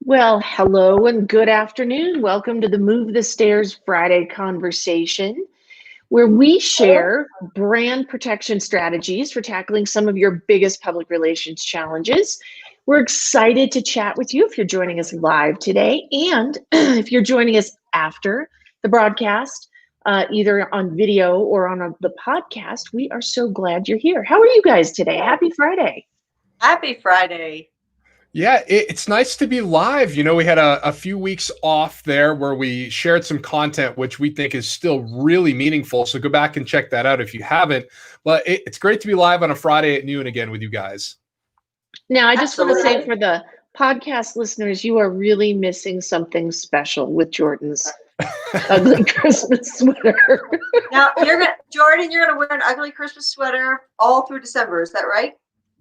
Well, hello and good afternoon. Welcome to the Move the Stairs Friday conversation, where we share brand protection strategies for tackling some of your biggest public relations challenges. We're excited to chat with you if you're joining us live today, and if you're joining us after the broadcast, either on video or on the podcast. We are so glad you're here. How are you guys today? Happy Friday. Happy Friday. Yeah, it's nice to be live. We had a few weeks off there where we shared some content, which we think is still really meaningful. So go back and check that out if you haven't. But it's great to be live on a Friday at noon again with you guys. Now, I just want to say for the podcast listeners, you are really missing something special with Jordan's ugly Christmas sweater. Now, Jordan, you're gonna wear an ugly Christmas sweater all through December. Is that right?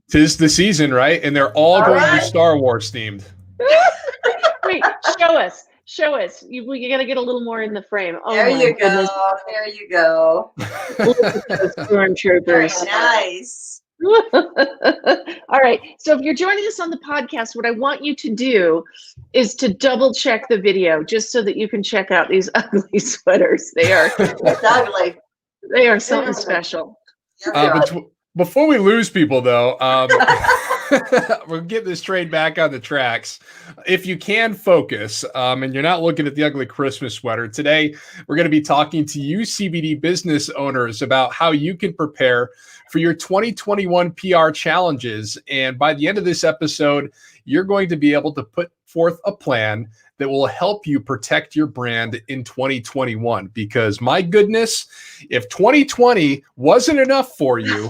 'Tis the season, right? And they're all going to be Star Wars themed. Wait, show us. You got to get a little more in the frame. Oh, there you go. There you go. Stormtroopers. Very nice. All right. So if you're joining us on the podcast, what I want you to do is to double check the video just so that you can check out these ugly sweaters. They are ugly. They are something special. Before we lose people, though, we'll get this train back on the tracks. If you can focus and you're not looking at the ugly Christmas sweater, today we're going to be talking to you CBD business owners about how you can prepare for your 2021 PR challenges. And by the end of this episode, you're going to be able to put forth a plan that will help you protect your brand in 2021. Because my goodness, if 2020 wasn't enough for you,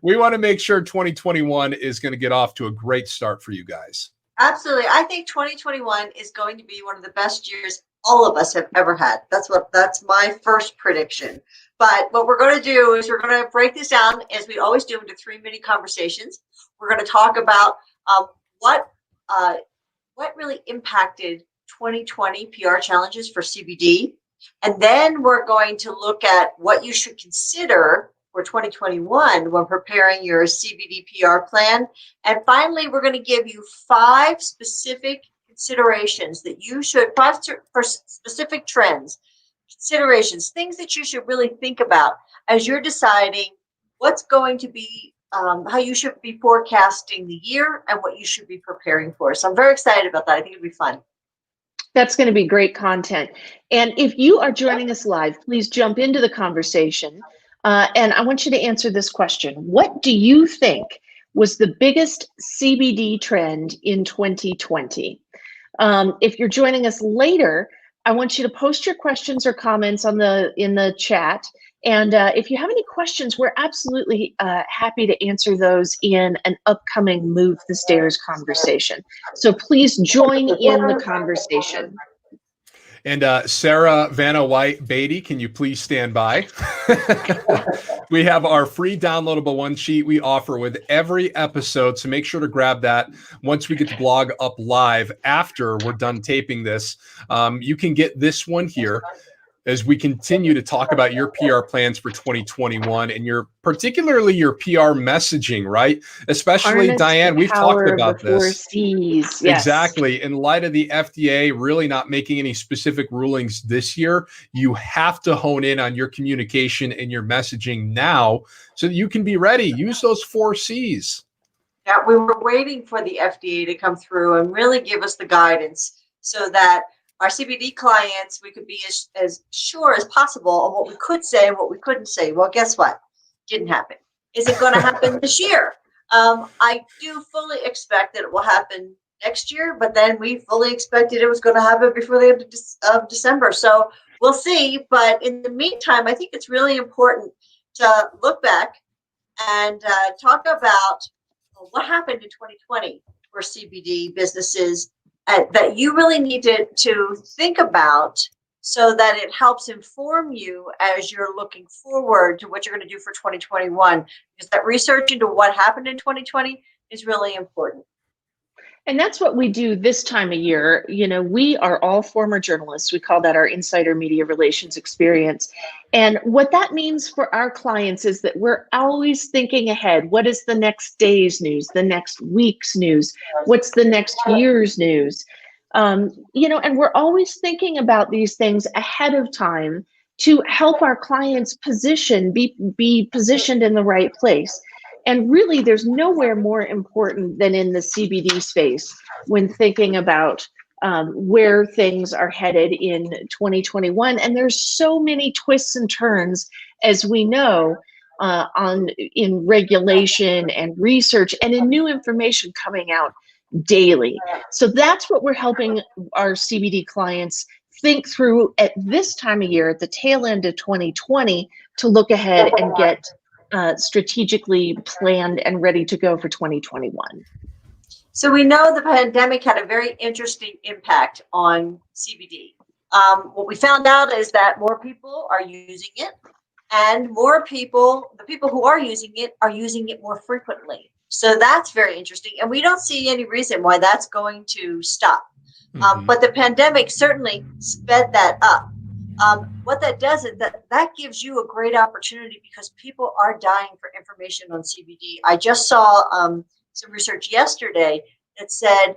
we want to make sure 2021 is going to get off to a great start for you guys. Absolutely. I think 2021 is going to be one of the best years all of us have ever had. That's my first prediction. But what we're going to do is we're going to break this down, as we always do, into 3 mini conversations. We're going to talk about what really impacted 2020 PR challenges for CBD. And then we're going to look at what you should consider for 2021 when preparing your CBD PR plan. And finally, we're going to give you 5 specific considerations that you should, for specific trends, considerations, things that you should really think about as you're deciding what's going to be, how you should be forecasting the year and what you should be preparing for. So I'm very excited about that. I think it'll be fun. That's going to be great content. And if you are joining us live, please jump into the conversation. And I want you to answer this question. What do you think was the biggest CBD trend in 2020? If you're joining us later, I want you to post your questions or comments in the chat. And if you have any questions, we're absolutely happy to answer those in an upcoming Move the Stairs conversation. So please join in the conversation. And Sarah Vanna White Beatty, can you please stand by? We have our free downloadable one sheet we offer with every episode. So make sure to grab that once we get the blog up live after we're done taping this. You can get this one here as we continue to talk about your PR plans for 2021 and particularly your PR messaging, right? Especially Diane, we've talked about this. 4 C's. Yes. Exactly. In light of the FDA really not making any specific rulings this year, you have to hone in on your communication and your messaging now so that you can be ready. Use those 4 C's. Yeah, we were waiting for the FDA to come through and really give us the guidance so that our CBD clients, we could be as sure as possible on what we could say and what we couldn't say. Well, guess what? Didn't happen. Is it going to happen this year? I do fully expect that it will happen next year, but then we fully expected it was going to happen before the end of December. So we'll see. But in the meantime, I think it's really important to look back and talk about what happened in 2020 for CBD businesses that you really need to think about so that it helps inform you as you're looking forward to what you're going to do for 2021. Because that research into what happened in 2020 is really important. And that's what we do this time of year. You know, we are all former journalists. We call that our insider media relations experience. And what that means for our clients is that we're always thinking ahead. What is the next day's news, the next week's news? What's the next year's news? You know, and we're always thinking about these things ahead of time to help our clients be positioned in the right place. And really, there's nowhere more important than in the CBD space when thinking about where things are headed in 2021. And there's so many twists and turns, as we know, in regulation and research and in new information coming out daily. So that's what we're helping our CBD clients think through at this time of year, at the tail end of 2020, to look ahead and get strategically planned and ready to go for 2021. So we know the pandemic had a very interesting impact on CBD. What we found out is that more people are using it, and more people, the people who are using it more frequently. So that's very interesting. And we don't see any reason why that's going to stop. But the pandemic certainly sped that up. What that does is that gives you a great opportunity because people are dying for information on CBD. I just saw some research yesterday that said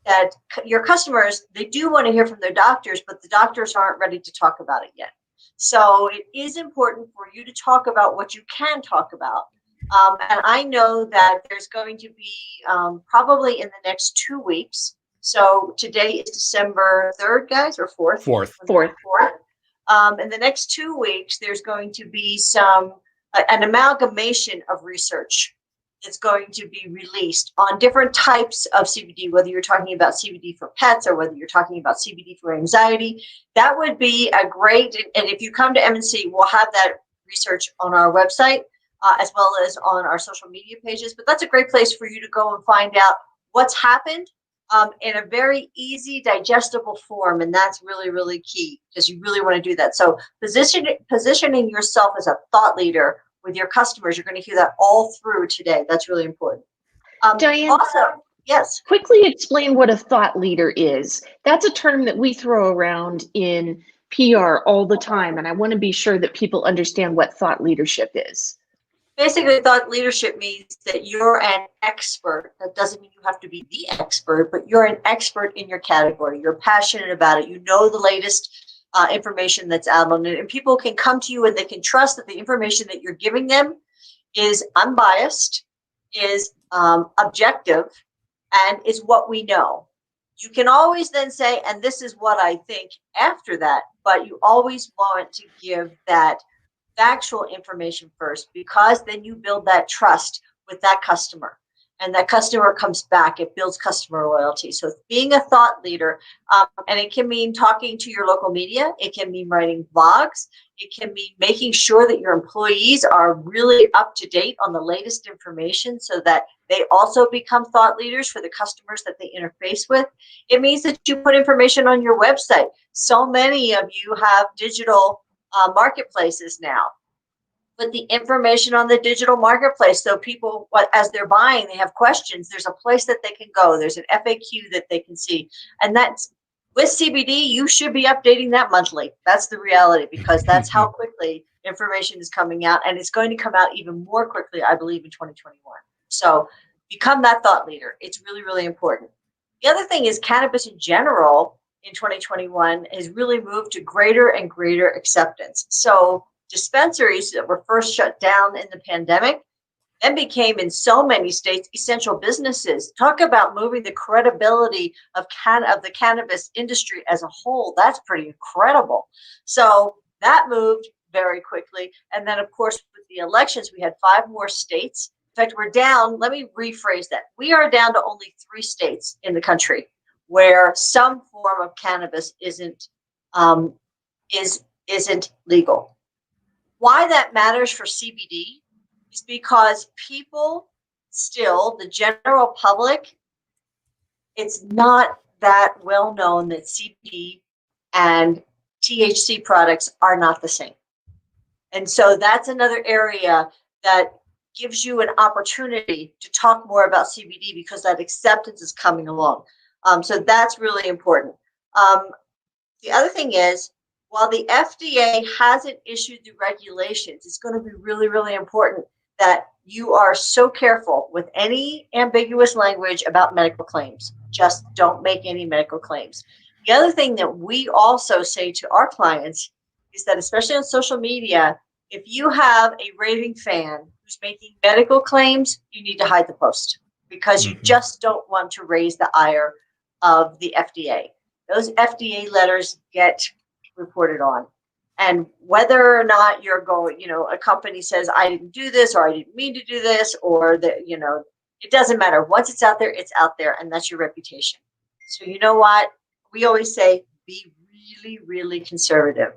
that your customers, they do want to hear from their doctors, but the doctors aren't ready to talk about it yet. So it is important for you to talk about what you can talk about. And I know that there's going to be probably in the next 2 weeks. So today is December 3rd, guys, or 4th? 4th. In the next 2 weeks, there's going to be an amalgamation of research that's going to be released on different types of CBD, whether you're talking about CBD for pets or whether you're talking about CBD for anxiety. That would be a great, and if you come to MNC, we'll have that research on our website as well as on our social media pages. But that's a great place for you to go and find out what's happened in a very easy, digestible form. And that's really, really key because you really want to do that. So positioning yourself as a thought leader with your customers, you're going to hear that all through today. That's really important. Diane, also, yes. Quickly explain what a thought leader is. That's a term that we throw around in PR all the time. And I want to be sure that people understand what thought leadership is. Basically, thought leadership means that you're an expert. That doesn't mean you have to be the expert, but you're an expert in your category. You're passionate about it. You know the latest information that's out on it. And people can come to you and they can trust that the information that you're giving them is unbiased, is objective, and is what we know. You can always then say, and this is what I think after that, but you always want to give that factual information first, because then you build that trust with that customer, and that customer comes back. It builds customer loyalty. So being a thought leader, and it can mean talking to your local media. It can mean writing blogs. It can mean making sure that your employees are really up to date on the latest information so that they also become thought leaders for the customers that they interface with. It means that you put information on your website. So many of you have digital marketplaces now. Put the information on the digital marketplace so people, as they're buying, they have questions. There's a place that they can go. There's an FAQ that they can see. And that's with CBD, you should be updating that monthly. That's the reality, because that's how quickly information is coming out. And it's going to come out even more quickly, I believe, in 2021. So become that thought leader. It's really, really important. The other thing is cannabis in general in 2021 has really moved to greater and greater acceptance. So dispensaries that were first shut down in the pandemic then became, in so many states, essential businesses. Talk about moving the credibility of the cannabis industry as a whole. That's pretty incredible. So that moved very quickly. And then, of course, with the elections, we had 5 more states. In fact, we're down, let me rephrase that. We are down to only 3 states in the country where some form of cannabis isn't legal. Why that matters for CBD is because people still, the general public, it's not that well known that CBD and THC products are not the same. And so that's another area that gives you an opportunity to talk more about CBD because that acceptance is coming along. So that's really important. The other thing is, while the FDA hasn't issued the regulations, it's going to be really, really important that you are so careful with any ambiguous language about medical claims. Just don't make any medical claims. The other thing that we also say to our clients is that, especially on social media, if you have a raving fan who's making medical claims, you need to hide the post because you just don't want to raise the ire of the FDA. Those FDA letters get reported on. And whether or not you're going, a company says, I didn't do this, or I didn't mean to do this, or that, it doesn't matter. Once it's out there, and that's your reputation. So you know what? We always say, be really, really conservative.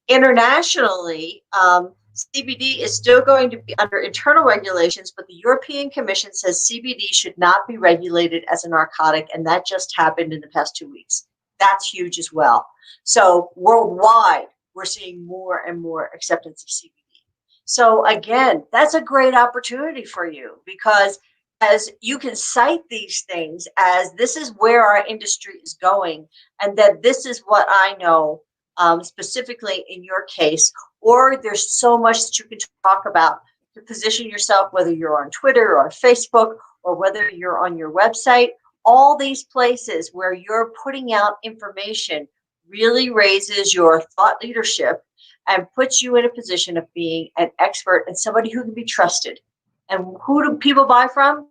Internationally, CBD is still going to be under internal regulations, but the European Commission says CBD should not be regulated as a narcotic, and that just happened in the past 2 weeks. That's huge as well. So worldwide, we're seeing more and more acceptance of CBD. So again, that's a great opportunity for you because as you can cite these things as this is where our industry is going, and that this is what I know specifically in your case, or there's so much that you can talk about to position yourself, whether you're on Twitter or Facebook, or whether you're on your website. All these places where you're putting out information really raises your thought leadership and puts you in a position of being an expert and somebody who can be trusted. And who do people buy from?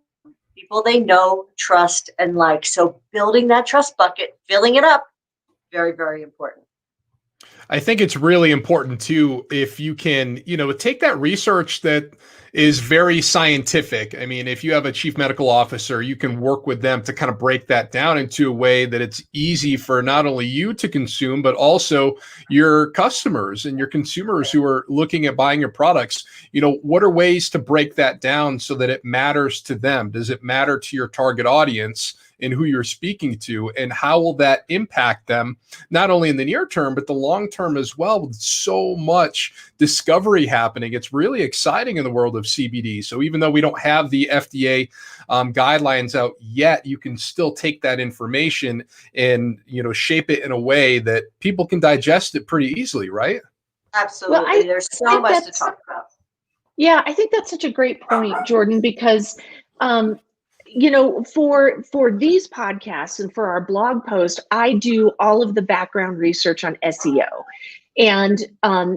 People they know, trust, and like. So building that trust bucket, filling it up, very, very important. I think it's really important too, if you can, take that research that is very scientific. I mean, if you have a chief medical officer, you can work with them to kind of break that down into a way that it's easy for not only you to consume, but also your customers and your consumers who are looking at buying your products. What are ways to break that down so that it matters to them? Does it matter to your target audience and who you're speaking to, and how will that impact them, not only in the near term, but the long term as well? With so much discovery happening, it's really exciting in the world of CBD. So even though we don't have the FDA guidelines out yet, you can still take that information and, shape it in a way that people can digest it pretty easly, right? Absolutely. Well, there's so much to talk about. Yeah, I think that's such a great point, Jordan, because for these podcasts and for our blog post, I do all of the background research on SEO. And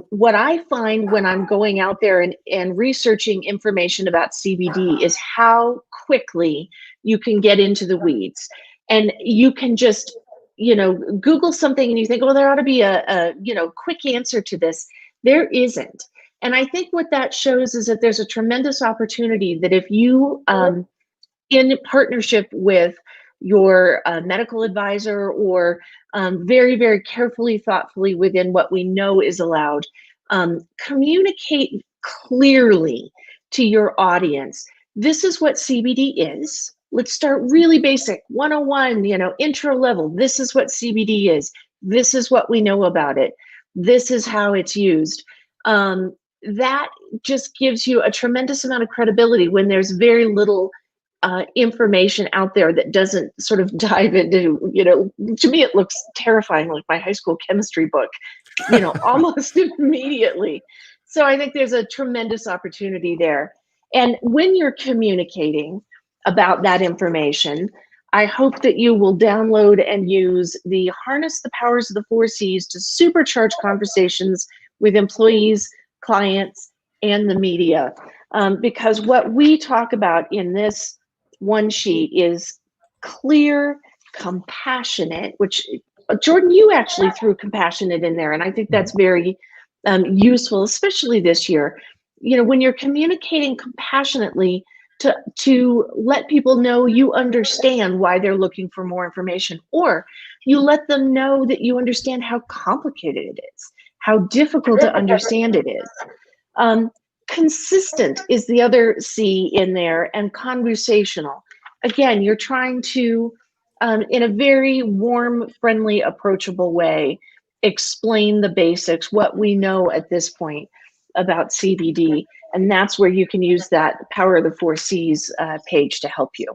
what I find when I'm going out there and researching information about CBD is how quickly you can get into the weeds. And you can just, Google something and you think, well, there ought to be a quick answer to this. There isn't. And I think what that shows is that there's a tremendous opportunity that if you, in partnership with your medical advisor or very, very carefully, thoughtfully within what we know is allowed, communicate clearly to your audience. This is what CBD is. Let's start really basic, 101, intro level. This is what CBD is. This is what we know about it. This is how it's used. That just gives you a tremendous amount of credibility when there's very little information out there that doesn't sort of dive into, to me, it looks terrifying, like my high school chemistry book, almost immediately. So I think there's a tremendous opportunity there. And when you're communicating about that information, I hope that you will download and use the Harness the Powers of the 4 C's to supercharge conversations with employees, clients, and the media. Because what we talk about in this one sheet is clear, compassionate, which Jordan, you actually threw compassionate in there. And I think that's very useful, especially this year. When you're communicating compassionately to let people know you understand why they're looking for more information, or you let them know that you understand how complicated it is, how difficult to understand it is. Consistent is the other C in there, and conversational. Again, you're trying to, in a very warm, friendly, approachable way, explain the basics, what we know at this point about CBD. And that's where you can use that Power of the Four C's page to help you.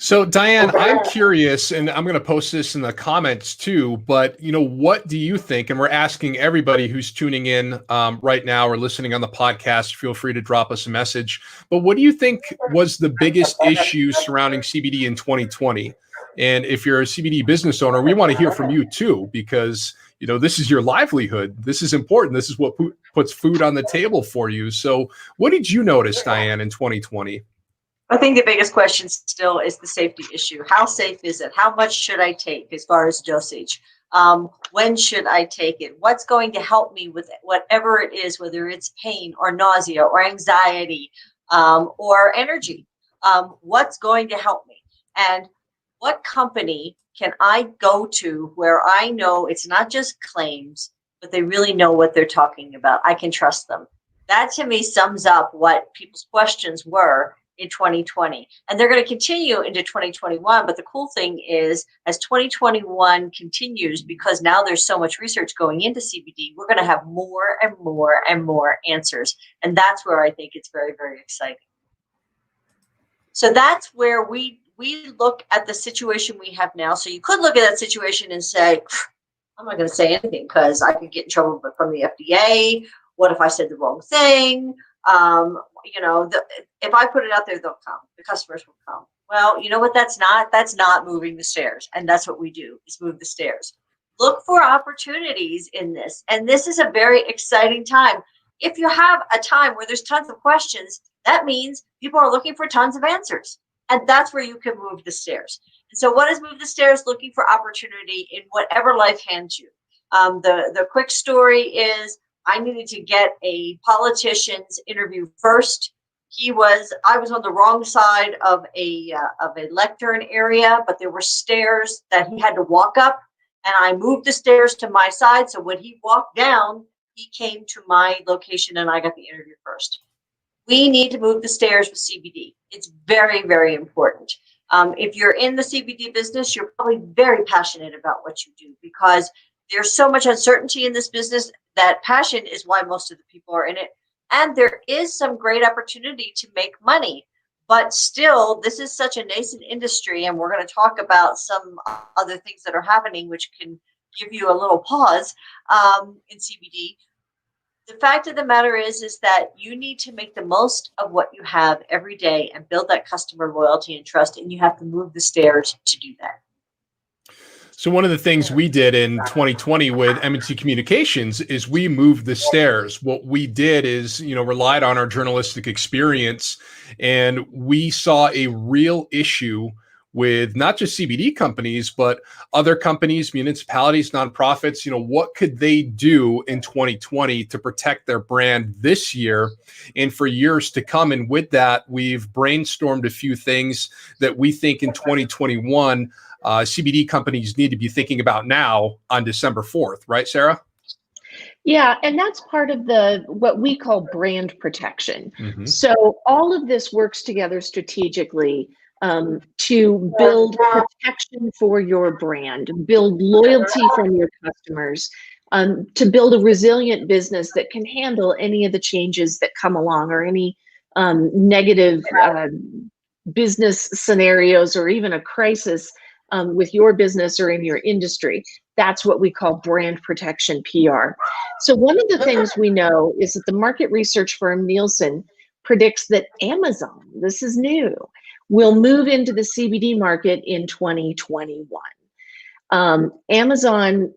So Diane, I'm curious, and I'm going to post this in the comments too, but what do you think? And we're asking everybody who's tuning in right now or listening on the podcast, feel free to drop us a message. But what do you think was the biggest issue surrounding CBD in 2020? And if you're a CBD business owner, we want to hear from you too, because this is your livelihood. This is important. This is what puts food on the table for you. So what did you notice, Diane, in 2020? I think the biggest question still is the safety issue. How safe is it? How much should I take as far as dosage? When should I take it? What's going to help me with whatever it is, whether it's pain or nausea or anxiety or energy? What's going to help me? And what company can I go to where I know it's not just claims, but they really know what they're talking about? I can trust them. That to me sums up what people's questions were in 2020. And they're going to continue into 2021. But the cool thing is, as 2021 continues, because now there's so much research going into CBD, we're going to have more and more and more answers. And that's where I think it's very, very exciting. So that's where we look at the situation we have now. So you could look at that situation and say, I'm not going to say anything because I could get in trouble from the FDA. What if I said the wrong thing? If I put it out there, they'll come. The customers will come. Well, you know what? That's not moving the stairs. And that's what we do, is move the stairs. Look for opportunities in this. And this is a very exciting time. If you have a time where there's tons of questions, that means people are looking for tons of answers. And that's where you can move the stairs. And so what is move the stairs? Looking for opportunity in whatever life hands you. The quick story is, I needed to get a politician's interview first. I was on the wrong side of a lectern area, but there were stairs that he had to walk up, and I moved the stairs to my side. So when he walked down, he came to my location and I got the interview first. We need to move the stairs with CBD. It's very, very important. If you're in the CBD business, you're probably very passionate about what you do, because there's so much uncertainty in this business that passion is why most of the people are in it. And there is some great opportunity to make money, but still, this is such a nascent industry. And we're going to talk about some other things that are happening, which can give you a little pause in CBD. The fact of the matter is that you need to make the most of what you have every day and build that customer loyalty and trust. And you have to move the stairs to do that. So one of the things we did in 2020 with M&T Communications is we moved the stairs. What we did is, relied on our journalistic experience, and we saw a real issue with not just CBD companies, but other companies, municipalities, nonprofits. What could they do in 2020 to protect their brand this year and for years to come? And with that, we've brainstormed a few things that we think in 2021 CBD companies need to be thinking about now on December 4th, right, Sarah? Yeah, and that's part of what we call brand protection. Mm-hmm. So all of this works together strategically to build protection for your brand, build loyalty from your customers, to build a resilient business that can handle any of the changes that come along, or any negative business scenarios, or even a crisis with your business or in your industry. That's what we call brand protection PR. So one of the things we know is that the market research firm Nielsen predicts that Amazon, this is new, will move into the CBD market in 2021. Amazon,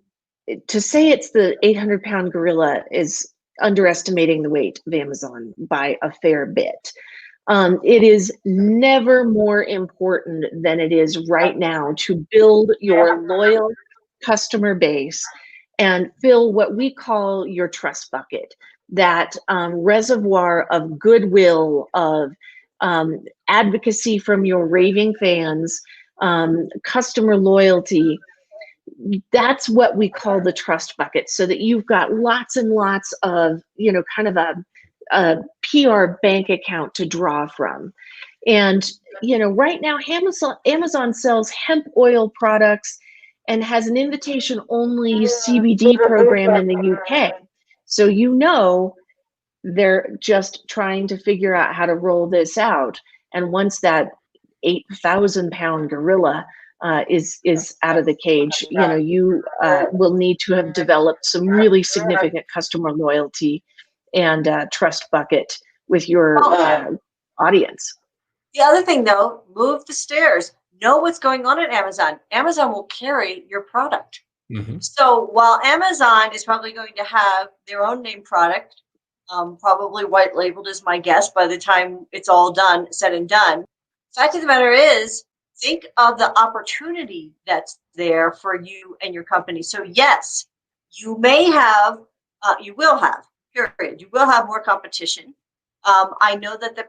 to say it's the 800-pound gorilla is underestimating the weight of Amazon by a fair bit. It is never more important than it is right now to build your loyal customer base and fill what we call your trust bucket, that reservoir of goodwill, of advocacy from your raving fans, customer loyalty. That's what we call the trust bucket, so that you've got lots and lots of, kind of a PR bank account to draw from. And, right now, Amazon sells hemp oil products and has an invitation only CBD program in the UK. So, They're just trying to figure out how to roll this out. And once that 8,000-pound gorilla is out of the cage, you will need to have developed some really significant customer loyalty and trust bucket with your audience. The other thing, though, move the stairs. Know what's going on at Amazon. Amazon will carry your product. Mm-hmm. So while Amazon is probably going to have their own name product, probably white labeled is my guess by the time it's all done, said and done. Fact of the matter is, think of the opportunity that's there for you and your company. So yes, you may have, you will have, period. You will have more competition. I know that the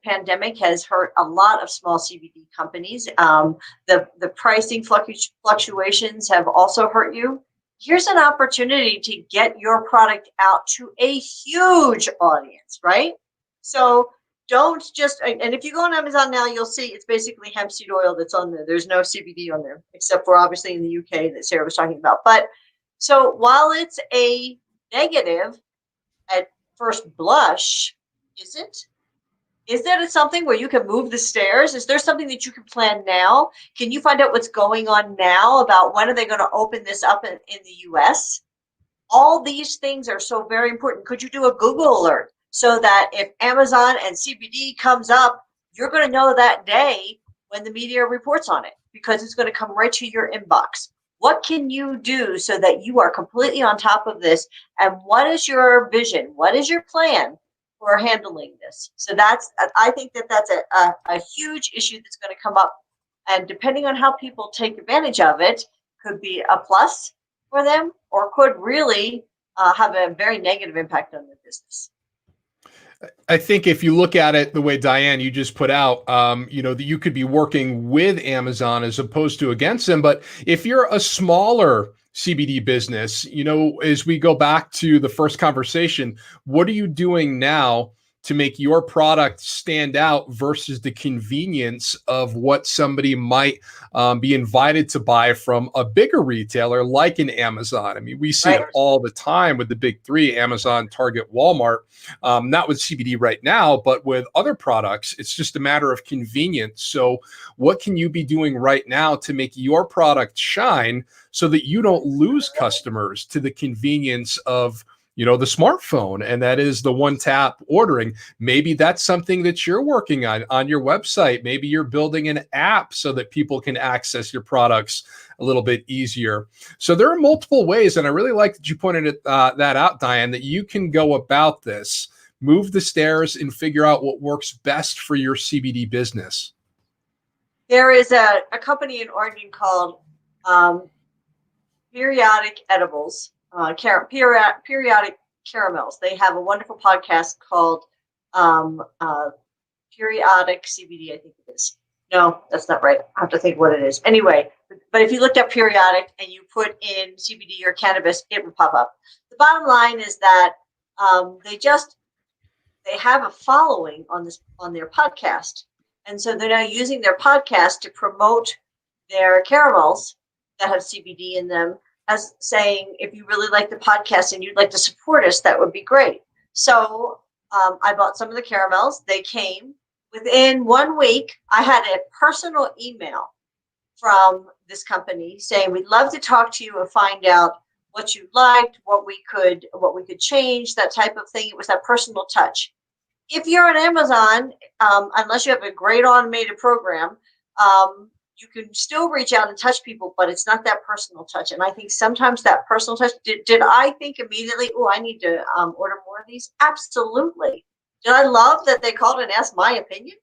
pandemic has hurt a lot of small CBD companies. The pricing fluctuations have also hurt you. Here's an opportunity to get your product out to a huge audience, right? So don't just, and if you go on Amazon now, you'll see it's basically hemp seed oil that's on there. There's no CBD on there, except for obviously in the UK that Sarah was talking about. But so while it's a negative at first blush, is it? Is that something where you can move the stairs? Is there something that you can plan now? Can you find out what's going on now about when are they going to open this up in the US? All these things are so very important. Could you do a Google alert so that if Amazon and CBD comes up, you're going to know that day when the media reports on it, because it's going to come right to your inbox. What can you do so that you are completely on top of this? And what is your vision? What is your plan for handling this? So I think that's a huge issue that's going to come up. And depending on how people take advantage of it, could be a plus for them, or could really have a very negative impact on their business. I think if you look at it the way Diane you just put out, that you could be working with Amazon as opposed to against them. But if you're a smaller CBD business, as we go back to the first conversation, what are you doing now to make your product stand out versus the convenience of what somebody might be invited to buy from a bigger retailer like an Amazon? I mean, we see it all the time with the big three, Amazon, Target, Walmart, not with CBD right now, but with other products. It's just a matter of convenience. So what can you be doing right now to make your product shine so that you don't lose customers to the convenience of the smartphone, and that is the one tap ordering? Maybe that's something that you're working on your website. Maybe you're building an app so that people can access your products a little bit easier. So there are multiple ways, and I really like that you pointed that out, Diane, that you can go about this, move the stairs, and figure out what works best for your CBD business. There is a company in Oregon called Periodic Edibles. Periodic caramels. They have a wonderful podcast called Periodic CBD, I think it is. No, that's not right. I have to think what it is. Anyway, but if you looked up periodic and you put in CBD or cannabis, it would pop up. The bottom line is that they have a following on their podcast. And so they're now using their podcast to promote their caramels that have CBD in them, as saying, if you really like the podcast and you'd like to support us, that would be great. So I bought some of the caramels. They came within 1 week. I had a personal email from this company saying, we'd love to talk to you and find out what you liked, what we could change, that type of thing. It was that personal touch. If you're on Amazon, unless you have a great automated program, you can still reach out and touch people, but it's not that personal touch. And I think sometimes that personal touch, did I think immediately, oh, I need to order more of these? Absolutely. Did I love that they called and asked my opinion?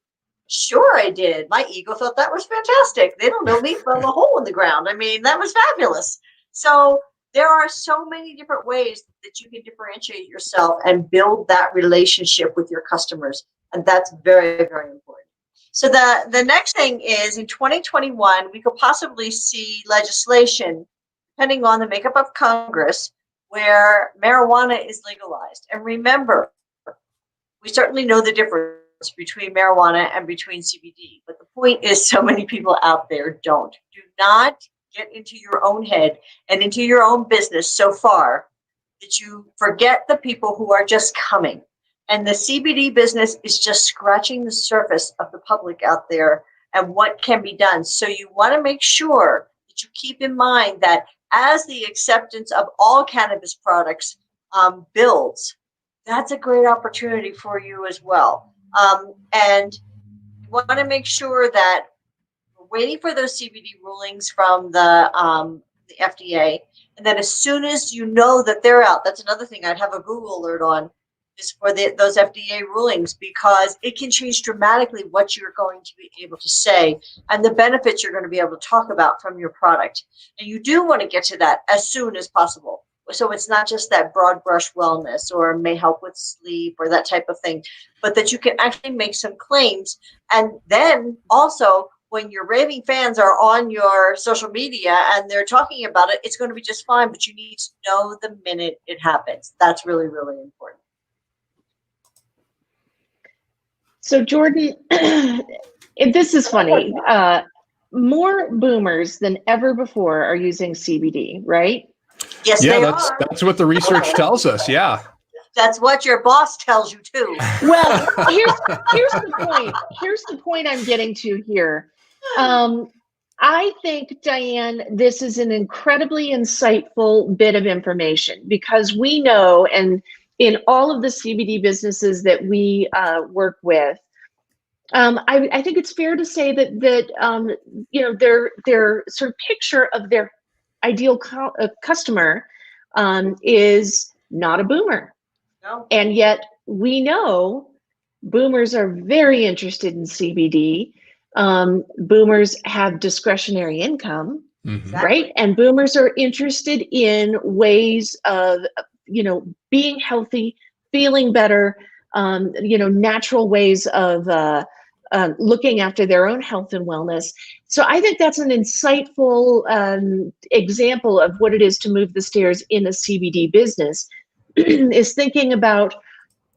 Sure, I did. My ego thought that was fantastic. They don't know me from a hole in the ground. I mean, that was fabulous. So there are so many different ways that you can differentiate yourself and build that relationship with your customers. And that's very, very important. So the next thing is, in 2021, we could possibly see legislation, depending on the makeup of Congress, where marijuana is legalized. And remember, we certainly know the difference between marijuana and between CBD. But the point is, so many people out there don't. Do not get into your own head and into your own business so far that you forget the people who are just coming. And the CBD business is just scratching the surface of the public out there and what can be done. So you want to make sure that you keep in mind that as the acceptance of all cannabis products builds, that's a great opportunity for you as well. And you want to make sure that we're waiting for those CBD rulings from the FDA. And then as soon as you know that they're out, that's another thing I'd have a Google alert on, is for those FDA rulings, because it can change dramatically what you're going to be able to say and the benefits you're going to be able to talk about from your product. And you do want to get to that as soon as possible. So it's not just that broad brush wellness or may help with sleep or that type of thing, but that you can actually make some claims. And then also, when your raving fans are on your social media and they're talking about it, it's going to be just fine, but you need to know the minute it happens. That's really, really important. So Jordan, this is funny. More boomers than ever before are using CBD, right? Yes, Yeah, they that's are. that's what the research tells us. Yeah. That's what your boss tells you too. Well, here's the point. Here's the point I'm getting to here. I think, Diane, this is an incredibly insightful bit of information, because we know, and in all of the CBD businesses that we work with, I think it's fair to say that you know, their sort of picture of their ideal customer is not a boomer. No. And yet we know boomers are very interested in CBD. Boomers have discretionary income, right? And boomers are interested in ways of, you know, being healthy, feeling better, you know, natural ways of looking after their own health and wellness. So I think that's an insightful example of what it is to move the stairs in a CBD business, is thinking about,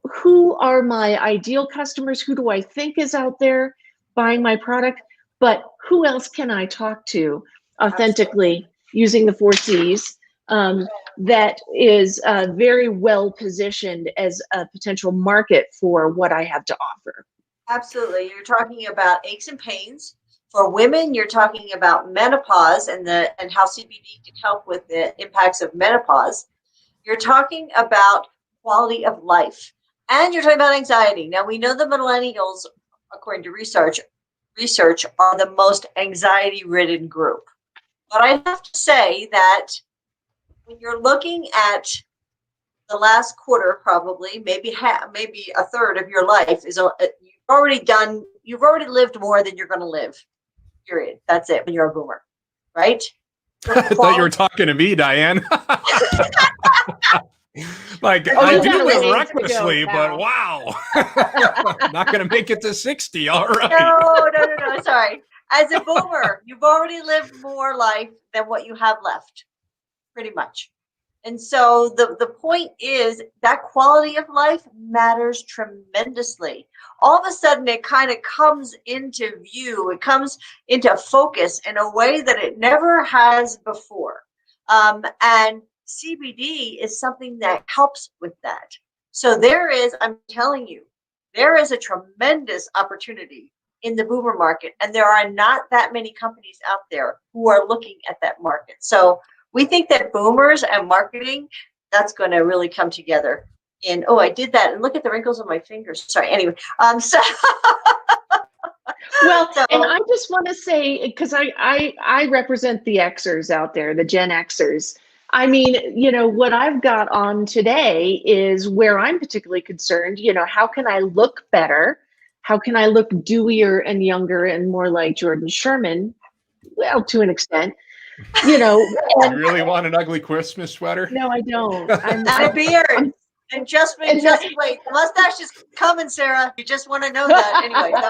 who are my ideal customers? Who do I think is out there buying my product? But who else can I talk to authentically using the 4 C's, that is very well positioned as a potential market for what I have to offer? Absolutely. You're talking about aches and pains. For women, you're talking about menopause and how CBD can help with the impacts of menopause. You're talking about quality of life, and you're talking about anxiety. Now, we know the millennials, according to research, are the most anxiety-ridden group. But I have to say that when you're looking at the last quarter, probably maybe a third of your life is you've already lived more than you're going to live. Period. That's it. When you're a boomer, right? I thought you were talking to me, Diane. Like, I do live recklessly, but wow. Not going to make it to 60. All right. No. Sorry. As a boomer, you've already lived more life than what you have left, pretty much. And so the point is that quality of life matters tremendously. All of a sudden, it kind of comes into view. It comes into focus in a way that it never has before. And CBD is something that helps with that. So I'm telling you, there is a tremendous opportunity in the boomer market, and there are not that many companies out there who are looking at that market. So we think that boomers and marketing, that's going to really come together. And I did that, and look at the wrinkles on my fingers. Sorry. Anyway, so well, and I just want to say, because I represent the Xers out there, the Gen Xers. I mean, you know, what I've got on today is where I'm particularly concerned. You know, how can I look better? How can I look dewier and younger and more like Jordan Sherman? Well, to an extent, you know. You really want an ugly Christmas sweater? No, I don't. And a beard. And just wait, the mustache is coming, Sarah. You just want to know that anyway.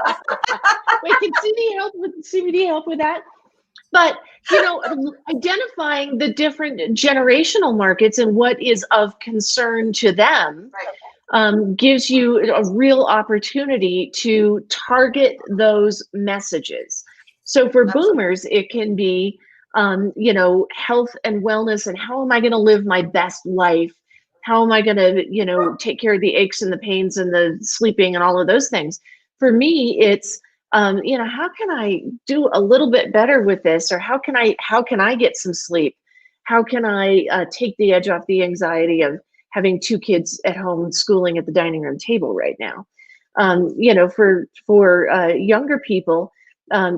Wait, can CBD help with that? But, you know, identifying the different generational markets and what is of concern to them, gives you a real opportunity to target those messages. So for boomers, it can be, you know, health and wellness, and how am I going to live my best life How am I going to, take care of the aches and the pains and the sleeping and all of those things? For me, it's, how can I do a little bit better with this? Or how can I get some sleep? How can I take the edge off the anxiety of having two kids at home schooling at the dining room table right now? For younger people,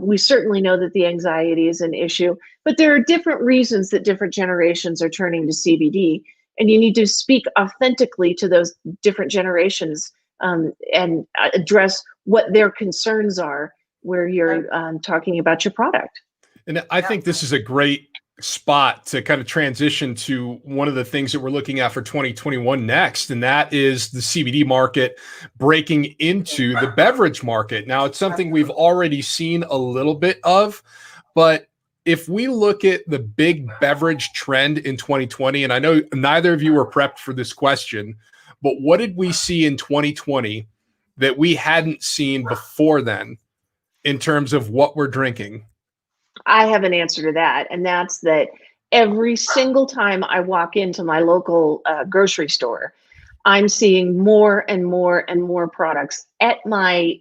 we certainly know that the anxiety is an issue, but there are different reasons that different generations are turning to CBD, and you need to speak authentically to those different generations, and address what their concerns are where you're talking about your product. And I think this is a great spot to kind of transition to one of the things that we're looking at for 2021 next, and that is the CBD market breaking into the beverage market. Now, it's something we've already seen a little bit of, but if we look at the big beverage trend in 2020, and I know neither of you were prepped for this question, but what did we see in 2020 that we hadn't seen before then in terms of what we're drinking? I have an answer to that, and that's that every single time I walk into my local grocery store, I'm seeing more and more and more products at my,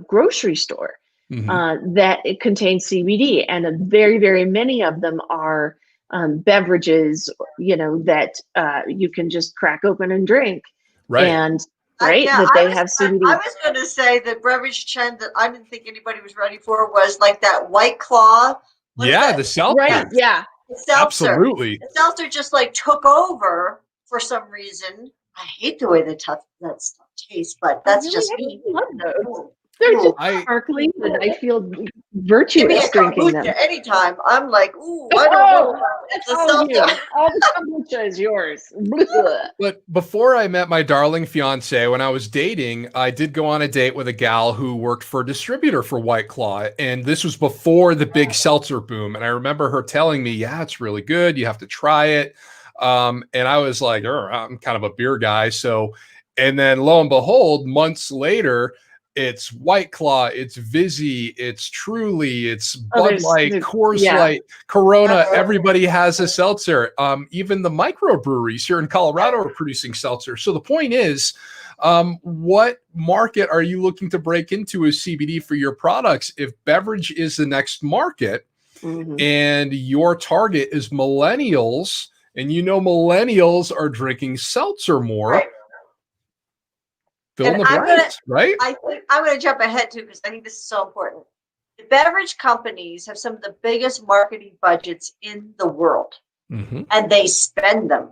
grocery store that it contains CBD, and very, very many of them are beverages, that you can just crack open and drink, Right. and that they have CBD. I was going to say the beverage trend that I didn't think anybody was ready for was like that White Claw. Yeah, the seltzer. Right. Yeah. The seltzer. Absolutely. The seltzer just like took over for some reason. I hate the way that stuff tastes, but that's just me. I love those. They're just sparkling, and I feel virtuous drinking them. Anytime. I'm like, ooh, I don't know. It's a seltzer. All the kombucha is yours. But before I met my darling fiance, when I was dating, I did go on a date with a gal who worked for a distributor for White Claw. And this was before the big seltzer boom. And I remember her telling me, yeah, it's really good. You have to try it. And I was like, I'm kind of a beer guy. So, and then lo and behold, months later, it's White Claw, it's Vizzy, it's Truly, it's Bud Light, Coors Light, Corona. Everybody has a seltzer. Even the microbreweries here in Colorado are producing seltzer. So the point is, what market are you looking to break into as CBD for your products? If beverage is the next market, and your target is millennials, and millennials are drinking seltzer more. Right. Fill in the blanks, right? I think I'm going to jump ahead too, because I think this is so important. The beverage companies have some of the biggest marketing budgets in the world, and they spend them.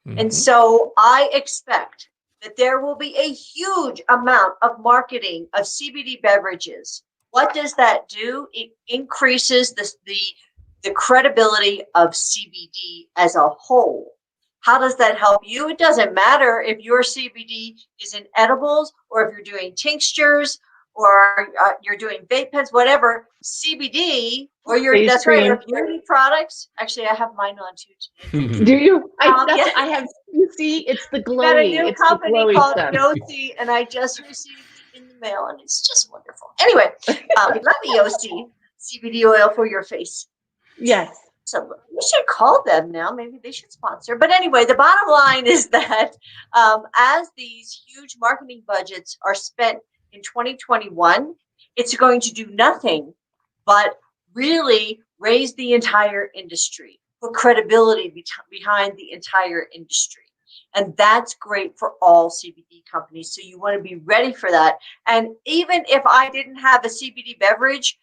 And so I expect that there will be a huge amount of marketing of CBD beverages. What does that do? It increases the credibility of CBD as a whole. How does that help you? It doesn't matter if your CBD is in edibles or if you're doing tinctures or you're doing vape pens, whatever. CBD or your beauty products. Actually, I have mine on too today. Do you? I have. You see, it's the glowy. Got a new company called stuff. Yossi, and I just received it in the mail, and it's just wonderful. Anyway, we love Yossi CBD oil for your face. Yes. So we should call them now. Maybe they should sponsor. But anyway, the bottom line is that as these huge marketing budgets are spent in 2021, it's going to do nothing but really raise the entire industry, put credibility behind the entire industry. And that's great for all CBD companies. So you want to be ready for that. And even if I didn't have a CBD beverage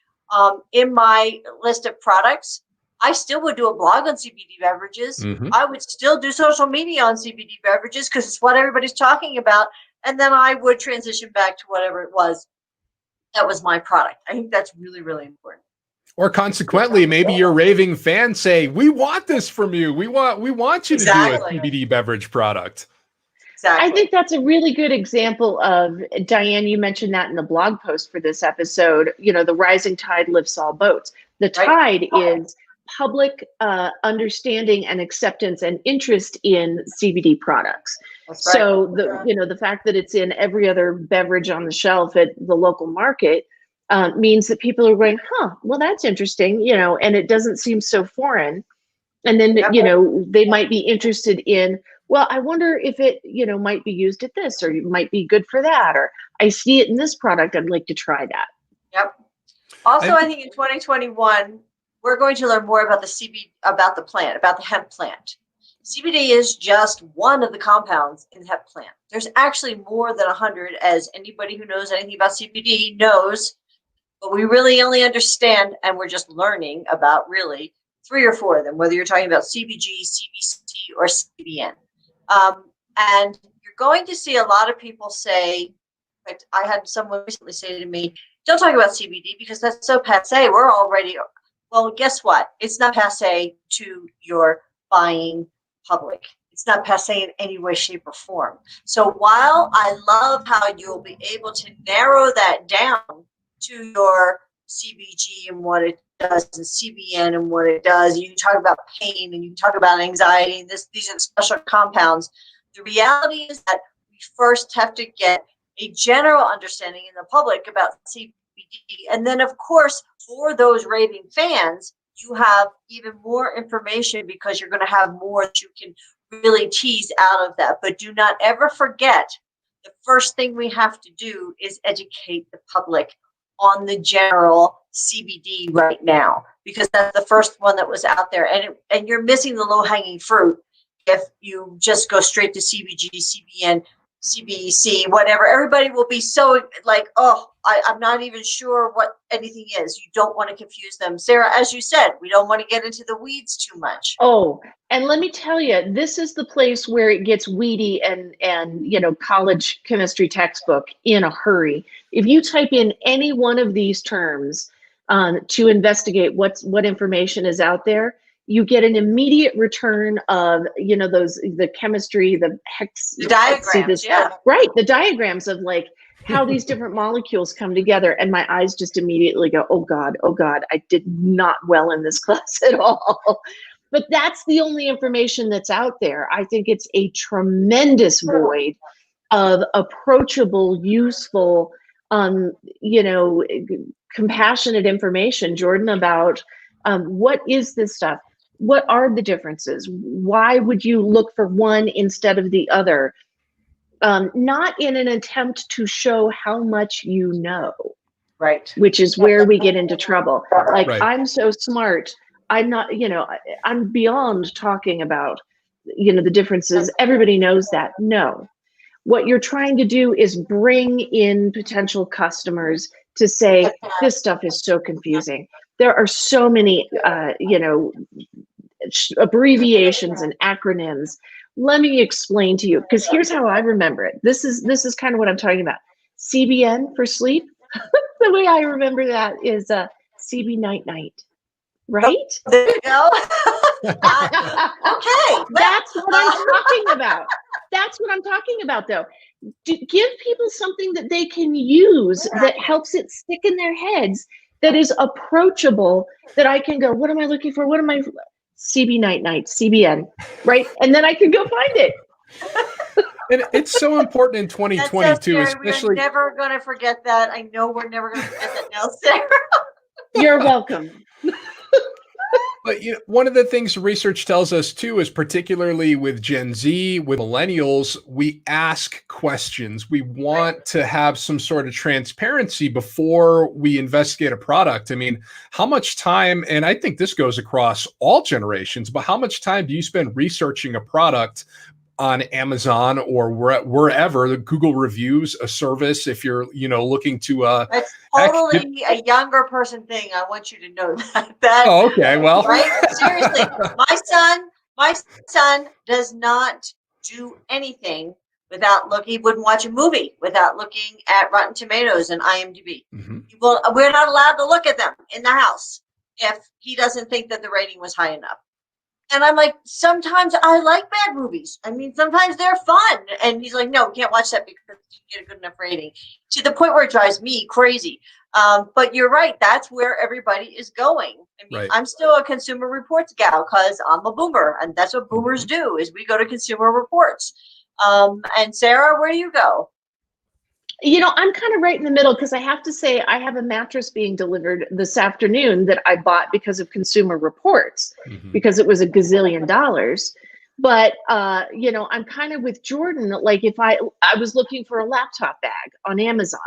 in my list of products, I still would do a blog on CBD beverages. I would still do social media on CBD beverages because it's what everybody's talking about. And then I would transition back to whatever it was that was my product. I think that's really, really important. Or consequently, maybe your raving fans say, we want this from you. We want you to do a CBD beverage product. Exactly. I think that's a really good example of, Diane, you mentioned that in the blog post for this episode, the rising tide lifts all boats. The tide is public understanding and acceptance and interest in CBD products. That's right. So the fact that it's in every other beverage on the shelf at the local market means that people are going, well, that's interesting, and it doesn't seem so foreign. And then, they might be interested in well, I wonder if it, might be used at this, or it might be good for that, or I see it in this product, I'd like to try that. Yep. Also, I think in 2021, we're going to learn more about the CBD, about the plant, about the hemp plant. CBD is just one of the compounds in the hemp plant. There's actually more than 100, as anybody who knows anything about CBD knows, but we really only understand, and we're just learning about really 3 or 4 of them, whether you're talking about CBG, CBC, or CBN. And you're going to see a lot of people say, I had someone recently say to me, don't talk about CBD because that's so passe. We're already, well, guess what? It's not passe to your buying public. It's not passe in any way, shape, or form. So while I love how you'll be able to narrow that down to your CBG and what it does, and CBN and what it does, you can talk about pain and you can talk about anxiety, and these are special compounds. The reality is that we first have to get a general understanding in the public about CBD. And then, of course, for those raving fans, you have even more information because you're going to have more that you can really tease out of that. But do not ever forget, the first thing we have to do is educate the public on the general CBD right now, because that's the first one that was out there. And you're missing the low-hanging fruit if you just go straight to CBG, CBN, CBC, whatever. Everybody will be so like, oh, I'm not even sure what anything is. You don't want to confuse them. Sarah, as you said, we don't want to get into the weeds too much. Oh, and let me tell you, this is the place where it gets weedy and college chemistry textbook in a hurry. If you type in any one of these terms to investigate what information is out there, you get an immediate return of the chemistry, the diagrams, right, the diagrams of like how these different molecules come together, and my eyes just immediately go, oh god, I did not well in this class at all. But that's the only information that's out there. I think it's a tremendous void of approachable, useful, compassionate information, Jordan, about what is this stuff? What are the differences? Why would you look for one instead of the other? Not in an attempt to show how much you know, right? Which is where we get into trouble. Like, right. I'm so smart. I'm not, I'm beyond talking about, the differences. Everybody knows that. No. What you're trying to do is bring in potential customers to say, this stuff is so confusing. There are so many, abbreviations and acronyms. Let me explain to you, because here's how I remember it. This is kind of what I'm talking about. CBN for sleep. The way I remember that is CB night night, right? There you go. Okay, that's what I'm talking about. That's what I'm talking about, though. Give people something that they can use that helps it stick in their heads, that is approachable, that I can go, what am I looking for? What am I? CB night night, CBN, right? And then I can go find it. And it's so important in 2022, especially. We're never going to forget that. I know we're never going to forget that now, Sarah. You're welcome. But one of the things research tells us too is, particularly with Gen Z, with millennials, we ask questions. We want to have some sort of transparency before we investigate a product. I mean, how much time, and I think this goes across all generations, but how much time do you spend researching a product on Amazon or wherever, the Google reviews a service, if you're, looking to that's totally a younger person thing. I want you to know that. Oh, okay. Well, right? Seriously, my son does not do anything without looking. He wouldn't watch a movie without looking at Rotten Tomatoes and IMDb. Mm-hmm. Well, we're not allowed to look at them in the house if he doesn't think that the rating was high enough. And I'm like, sometimes I like bad movies. I mean, sometimes they're fun. And he's like, no, we can't watch that because you get a good enough rating, to the point where it drives me crazy. But you're right. That's where everybody is going. I mean, right. I'm still a Consumer Reports gal because I'm a boomer. And that's what boomers do, is we go to Consumer Reports. And Sarah, where do you go? I'm kind of right in the middle, because I have to say I have a mattress being delivered this afternoon that I bought because of Consumer Reports, because it was $1 gazillion. But I'm kind of with Jordan. Like if I was looking for a laptop bag on Amazon,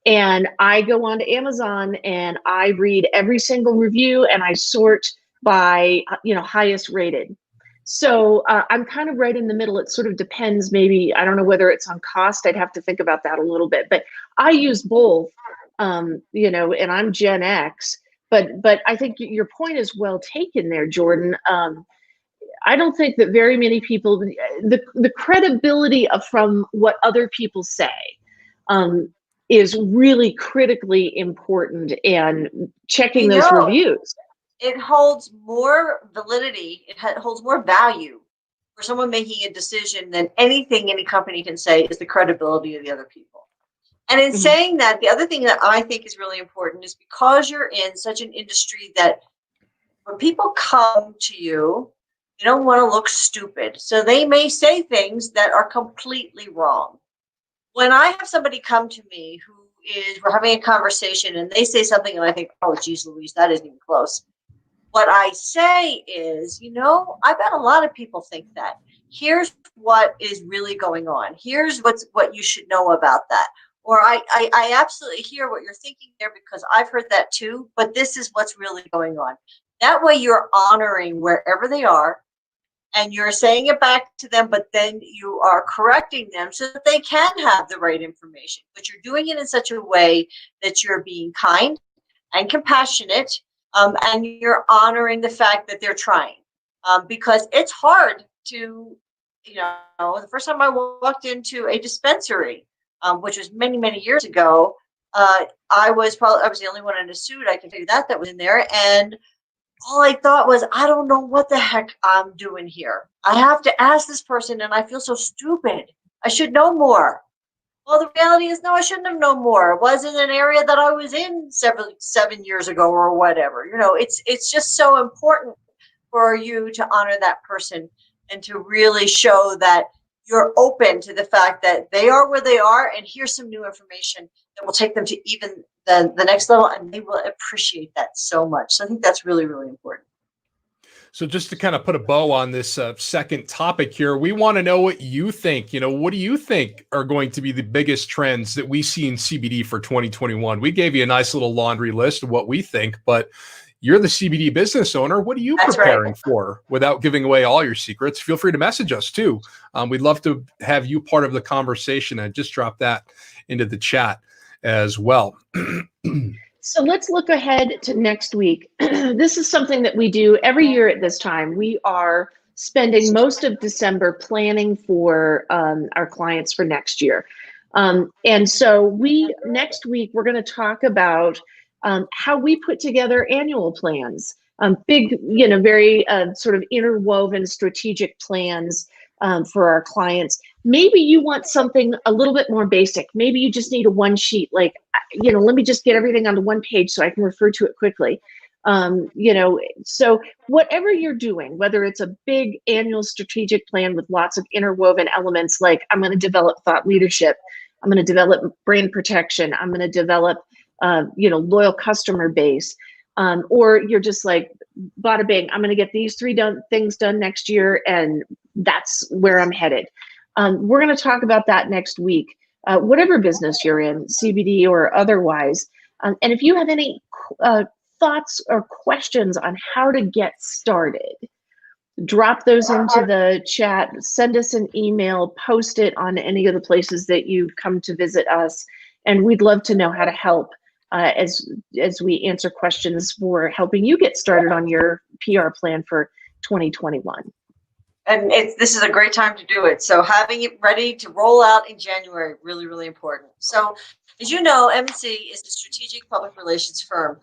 and I go onto Amazon and I read every single review and I sort by highest rated. So I'm kind of right in the middle. It sort of depends. Maybe I don't know whether it's on cost. I'd have to think about that a little bit. But I use both. And I'm Gen X. But I think your point is well taken there, Jordan. I don't think that very many people, the credibility of from what other people say is really critically important, and checking those reviews. It holds more validity, it holds more value for someone making a decision than anything any company can say is the credibility of the other people. And in saying that, the other thing that I think is really important is because you're in such an industry that when people come to you, they don't want to look stupid. So they may say things that are completely wrong. When I have somebody come to me we're having a conversation and they say something and I think, oh, geez, Louise, that isn't even close. What I say is, I bet a lot of people think that. Here's what is really going on. Here's what you should know about that. Or I absolutely hear what you're thinking there because I've heard that too, but this is what's really going on. That way you're honoring wherever they are and you're saying it back to them, but then you are correcting them so that they can have the right information. But you're doing it in such a way that you're being kind and compassionate, and you're honoring the fact that they're trying. Because it's hard to, the first time I walked into a dispensary, which was many, many years ago, I was the only one in a suit. I can tell you that was in there. And all I thought was, I don't know what the heck I'm doing here. I have to ask this person and I feel so stupid. I should know more. Well, the reality is, no, I shouldn't have known more. It wasn't an area that I was in 7 years ago or whatever. It's just so important for you to honor that person and to really show that you're open to the fact that they are where they are, and here's some new information that will take them to even the next level, and they will appreciate that so much. So I think that's really, really important. So just to kind of put a bow on this second topic here, we want to know what you think. What do you think are going to be the biggest trends that we see in CBD for 2021? We gave you a nice little laundry list of what we think, but you're the CBD business owner. What are you preparing for without giving away all your secrets? Feel free to message us too. We'd love to have you part of the conversation, and just drop that into the chat as well. So let's look ahead to next week. This is something that we do every year at this time. We are spending most of December planning for our clients for next year. And so next week, we're going to talk about how we put together annual plans, big, very sort of interwoven strategic plans for our clients. Maybe you want something a little bit more basic. Maybe you just need a one sheet, like, let me just get everything onto one page so I can refer to it quickly. So whatever you're doing, whether it's a big annual strategic plan with lots of interwoven elements, like I'm going to develop thought leadership, I'm going to develop brand protection, I'm going to develop, loyal customer base, or you're just like, bada bing, I'm going to get these three things done next year, and that's where I'm headed. We're going to talk about that next week, whatever business you're in, CBD or otherwise. And if you have any thoughts or questions on how to get started, drop those into the chat, send us an email, post it on any of the places that you've come to visit us. And we'd love to know how to help as we answer questions for helping you get started on your PR plan for 2021. And this is a great time to do it. So having it ready to roll out in January, really, really important. So as you know, M&C is a strategic public relations firm.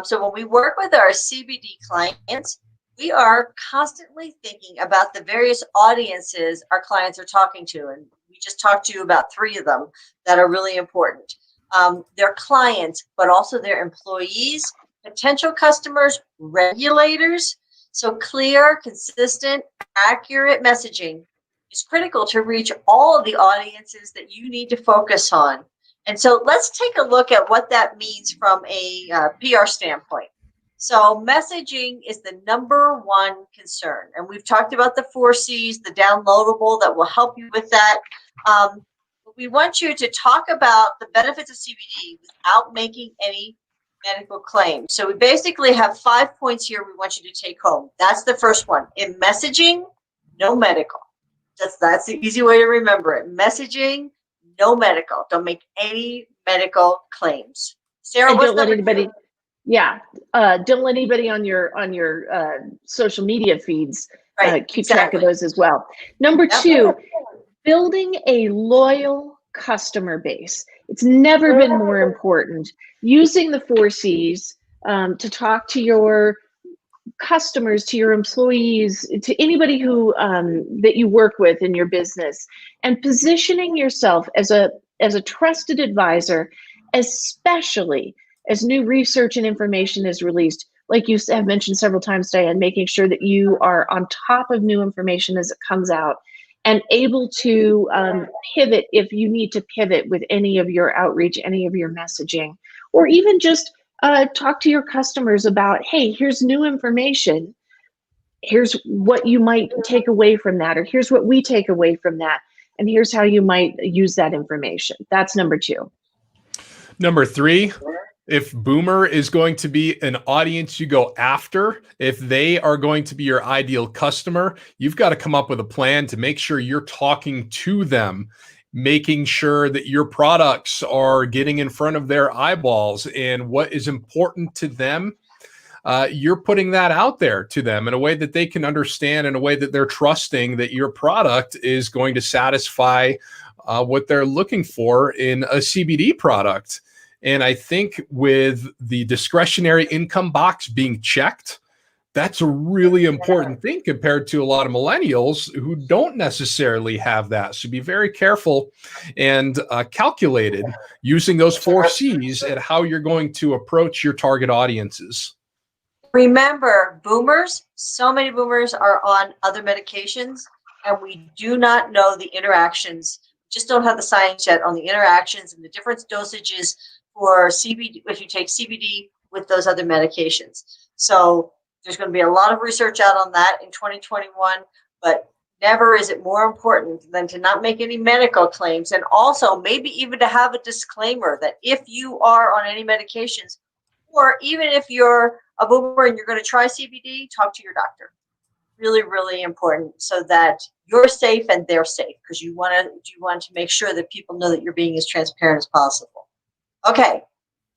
So when we work with our CBD clients, we are constantly thinking about the various audiences our clients are talking to. And we just talked to you about 3 of them that are really important. Their clients, but also their employees, potential customers, regulators. So clear, consistent, accurate messaging is critical to reach all of the audiences that you need to focus on. And so let's take a look at what that means from a PR standpoint. So messaging is the number one concern. And we've talked about the 4Cs, the downloadable that will help you with that. We want you to talk about the benefits of CBD without making any medical claims. So we basically have 5 points here we want you to take home. That's the first one. In messaging, no medical. That's the easy way to remember it. Messaging, no medical. Don't make any medical claims. Sarah, And what's don't let number anybody, two? yeah, don't let anybody on your social media feeds Right, keep track of exactly. those as well. Number Yep. two, building a loyal customer base. It's never been more important. Using the 4Cs to talk to your customers, to your employees, to anybody who that you work with in your business, and positioning yourself as a trusted advisor, especially as new research and information is released. Like you have mentioned several times, Diane, making sure that you are on top of new information as it comes out and able to pivot if you need to pivot with any of your outreach, any of your messaging, or even just talk to your customers about, hey, here's new information. Here's what you might take away from that, or here's what we take away from that. And here's how you might use that information. That's number two. Number three, if Boomer is going to be an audience you go after, if they are going to be your ideal customer, you've got to come up with a plan to make sure you're talking to them, making sure that your products are getting in front of their eyeballs and what is important to them. You're putting that out there to them in a way that they can understand, in a way that they're trusting that your product is going to satisfy what they're looking for in a CBD product. And I think with the discretionary income box being checked, that's a really important thing compared to a lot of millennials who don't necessarily have that. So be very careful and calculated using those 4Cs at how you're going to approach your target audiences. Remember, boomers, so many boomers are on other medications, and we do not know the interactions. Just don't have the science yet on the interactions and the different dosages for CBD, if you take CBD with those other medications. So there's going to be a lot of research out on that in 2021, but never is it more important than to not make any medical claims, and also maybe even to have a disclaimer that if you are on any medications, or even if you're a boomer and you're going to try CBD, talk to your doctor. Really, really important, so that you're safe and they're safe, because you want to make sure that people know that you're being as transparent as possible. Okay,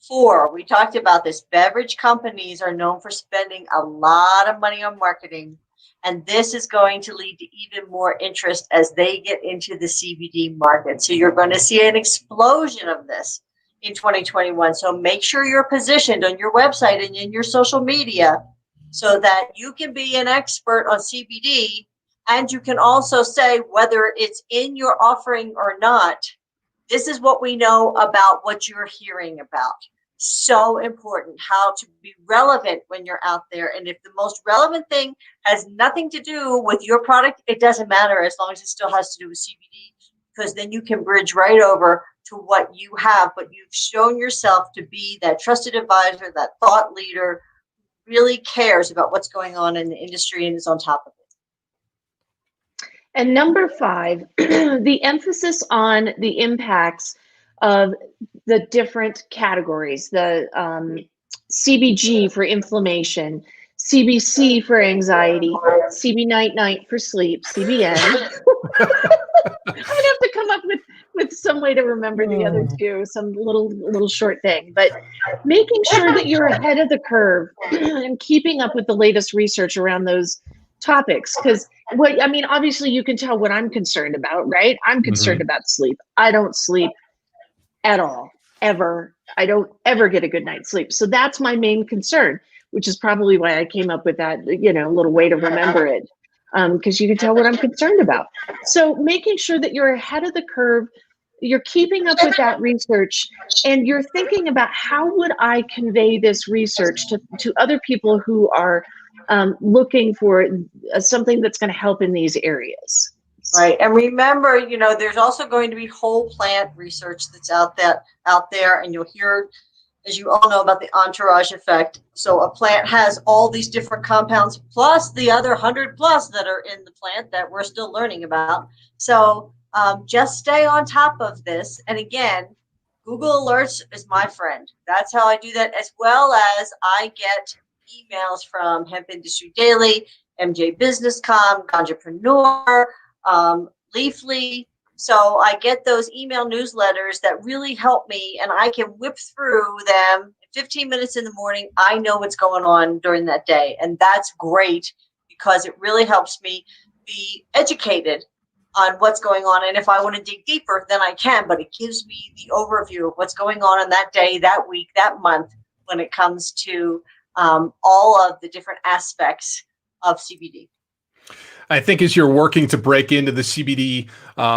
4, we talked about this. Beverage companies are known for spending a lot of money on marketing, and this is going to lead to even more interest as they get into the CBD market. So you're going to see an explosion of this in 2021. So make sure you're positioned on your website and in your social media so that you can be an expert on CBD, and you can also say whether it's in your offering or not. This is what we know about what you're hearing about. So important how to be relevant when you're out there. And if the most relevant thing has nothing to do with your product, it doesn't matter, as long as it still has to do with CBD, because then you can bridge right over to what you have. But you've shown yourself to be that trusted advisor, that thought leader, really cares about what's going on in the industry and is on top of it. And number 5, the emphasis on the impacts of the different categories, the CBG for inflammation, CBC for anxiety, CB night for sleep, CBN. I'd have to come up with some way to remember the other two, some little short thing. But making sure that you're ahead of the curve and keeping up with the latest research around those topics, because obviously you can tell what I'm concerned about, right? I'm concerned about sleep. I don't sleep at all, ever. I don't ever get a good night's sleep. So that's my main concern, which is probably why I came up with that, little way to remember it, because you can tell what I'm concerned about. So making sure that you're ahead of the curve, you're keeping up with that research, and you're thinking about how would I convey this research to other people who are looking for something that's going to help in these areas. Right. And remember, there's also going to be whole plant research that's out there, and you'll hear as you all know about the entourage effect. So a plant has all these different compounds, plus the other 100 plus that are in the plant that we're still learning about. So just stay on top of this. And again, Google Alerts is my friend. That's how I do that, as well as I get emails from Hemp Industry Daily, MJ Business Com, Ganjapreneur, Leafly. So I get those email newsletters that really help me, and I can whip through them in 15 minutes in the morning. I know what's going on during that day, and that's great because it really helps me be educated on what's going on. And if I want to dig deeper, then I can, but it gives me the overview of what's going on in that day, that week, that month when it comes to all of the different aspects of CBD. I think as you're working to break into the CBD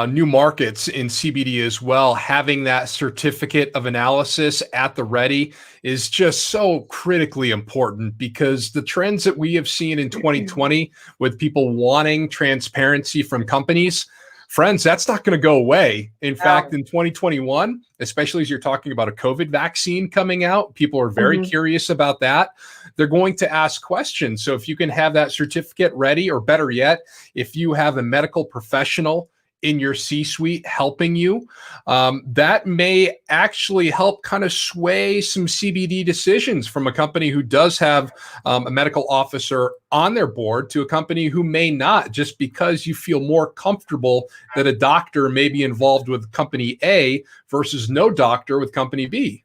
new markets in CBD as well, having that certificate of analysis at the ready is just so critically important, because the trends that we have seen in 2020 with people wanting transparency from companies, friends, that's not going to go away. In fact, in 2021, especially as you're talking about a COVID vaccine coming out, people are very curious about that. They're going to ask questions. So if you can have that certificate ready, or better yet, if you have a medical professional in your C-suite helping you, that may actually help kind of sway some CBD decisions from a company who does have a medical officer on their board to a company who may not, just because you feel more comfortable that a doctor may be involved with company A versus no doctor with company B.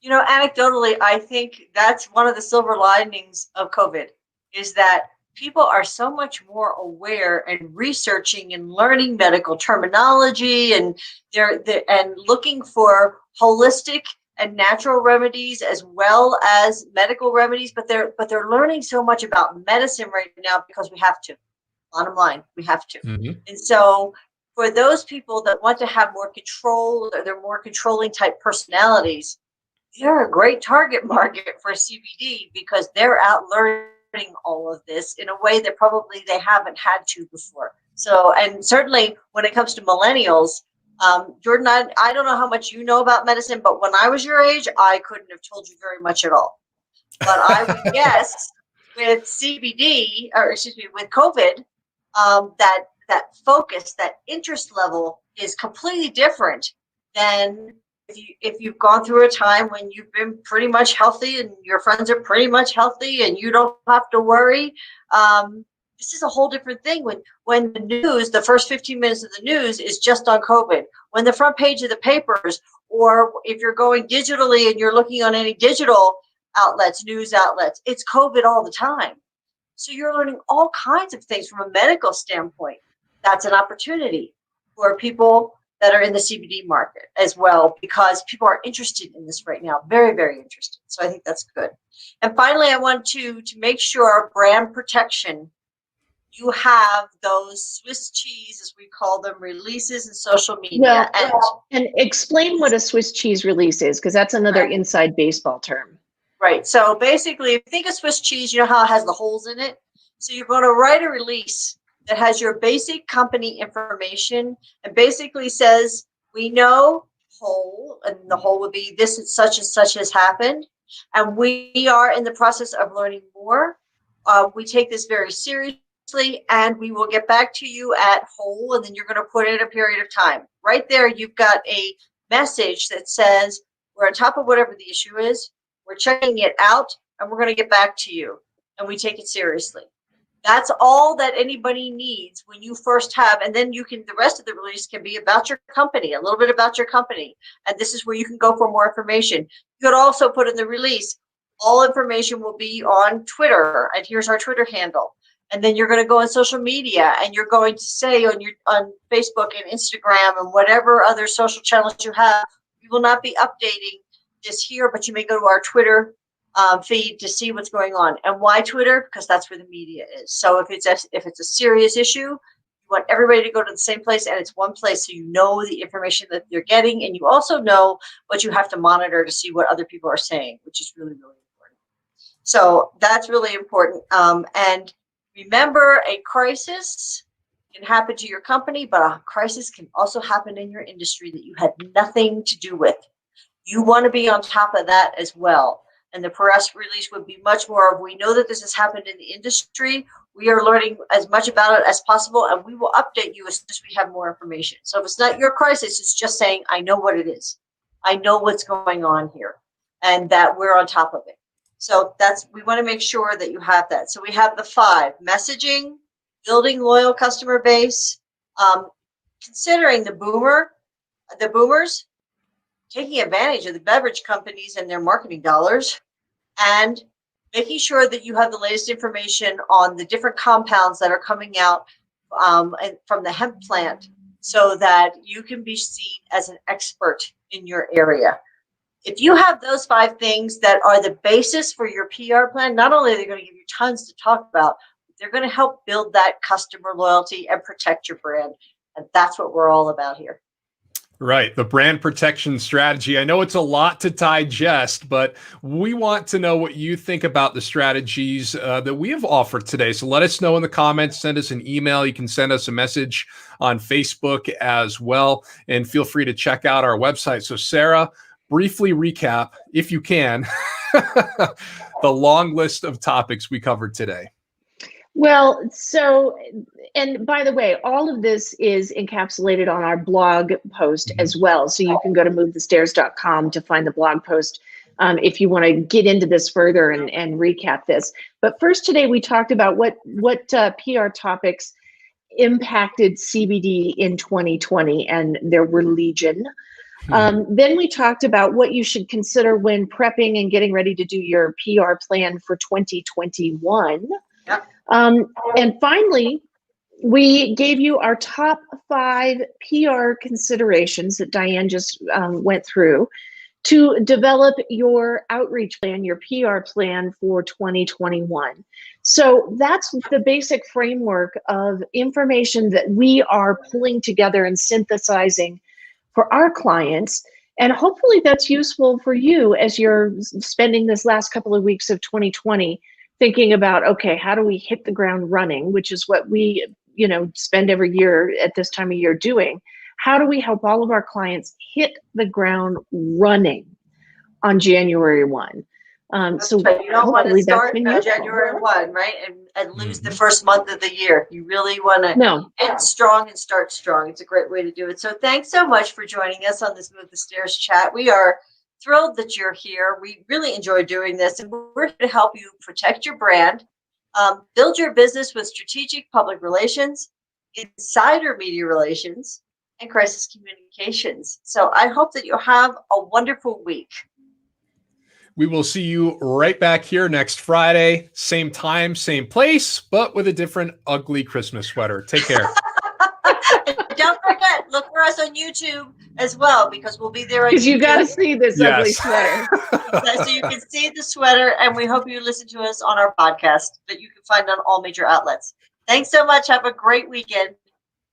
You know, anecdotally, I think that's one of the silver linings of COVID, is that people are so much more aware and researching and learning medical terminology, and they're and looking for holistic and natural remedies as well as medical remedies. But they're learning so much about medicine right now because we have to. Bottom line, we have to. And so for those people that want to have more control, or they're more controlling type personalities, they're a great target market for CBD, because they're out learning all of this in a way that probably they haven't had to before. So, and certainly when it comes to millennials, Jordan, I don't know how much you know about medicine, but when I was your age, I couldn't have told you very much at all. But I would guess with CBD, or excuse me, with COVID, that focus, that interest level is completely different than if you've gone through a time when you've been pretty much healthy and your friends are pretty much healthy and you don't have to worry. This is a whole different thing when the news, the first 15 minutes of the news is just on COVID. When the front page of the papers, or if you're going digitally and you're looking on any digital outlets, news outlets, it's COVID all the time. So you're learning all kinds of things from a medical standpoint. That's an opportunity for people that are in the CBD market as well, because people are interested in this right now, very, very interested. So I think that's good. And finally, I want to make sure brand protection, you have those Swiss cheese, as we call them, releases in social media. And explain what a Swiss cheese release is, because that's another inside baseball term. Right. So basically, if you think of Swiss cheese, you know how it has the holes in it? So you're going to write a release that has your basic company information and basically says, we know whole, and the whole would be this and such has happened, and we are in the process of learning more. We take this very seriously, and we will get back to you at whole, and then you're going to put in a period of time. Right there, you've got a message that says, we're on top of whatever the issue is, we're checking it out, and we're going to get back to you, and we take it seriously. That's all that anybody needs when you first have, and then you can, the rest of the release can be about your company, a little bit about your company. And this is where you can go for more information. You could also put in the release, all information will be on Twitter, and here's our Twitter handle. And then you're going to go on social media, and you're going to say on Facebook and Instagram and whatever other social channels you have, we will not be updating this here, but you may go to our Twitter feed to see what's going on. And why Twitter? Because that's where the media is. So if it's a serious issue, you want everybody to go to the same place, and it's one place, so you know the information that you're getting, and you also know what you have to monitor to see what other people are saying, which is really, really important. So that's really important. And remember, a crisis can happen to your company, but a crisis can also happen in your industry that you had nothing to do with. You want to be on top of that as well. And the press release would be much more of, we know that this has happened in the industry. We are learning as much about it as possible, and we will update you as soon as we have more information. So if it's not your crisis, it's just saying, I know what it is. I know what's going on here, and that we're on top of it. So we want to make sure that you have that. So we have the 5: messaging, building loyal customer base, considering the boomers, taking advantage of the beverage companies and their marketing dollars, and making sure that you have the latest information on the different compounds that are coming out from the hemp plant, so that you can be seen as an expert in your area. If you have those 5 things that are the basis for your PR plan, not only are they going to give you tons to talk about, but they're going to help build that customer loyalty and protect your brand. And that's what we're all about here. Right. The brand protection strategy. I know it's a lot to digest, but we want to know what you think about the strategies that we have offered today. So let us know in the comments, send us an email. You can send us a message on Facebook as well. And feel free to check out our website. So Sarah, briefly recap, if you can, the long list of topics we covered today. Well, so, and by the way, all of this is encapsulated on our blog post as well. So you can go to movethestairs.com to find the blog post if you want to get into this further and recap this. But first today, we talked about what PR topics impacted CBD in 2020, and there were legion. Then we talked about what you should consider when prepping and getting ready to do your PR plan for 2021. Yep. And finally, we gave you our top 5 PR considerations that Diane just went through to develop your outreach plan, your PR plan for 2021. So that's the basic framework of information that we are pulling together and synthesizing for our clients. And hopefully that's useful for you as you're spending this last couple of weeks of 2020 thinking about, okay, how do we hit the ground running, which is what we, spend every year at this time of year doing. How do we help all of our clients hit the ground running on January 1? So right. You don't want to start on January 1, right? And lose the first month of the year. You really want to end strong and start strong. It's a great way to do it. So thanks so much for joining us on this Move the Stairs chat. We are thrilled that you're here. We really enjoy doing this, and we're here to help you protect your brand, build your business with strategic public relations, insider media relations, and crisis communications. So I hope that you'll have a wonderful week. We will see you right back here next Friday, same time, same place, but with a different ugly Christmas sweater. Take care. Don't forget, look for us on YouTube as well, because we'll be there. Because you got to see this ugly sweater. So you can see the sweater, and we hope you listen to us on our podcast that you can find on all major outlets. Thanks so much. Have a great weekend.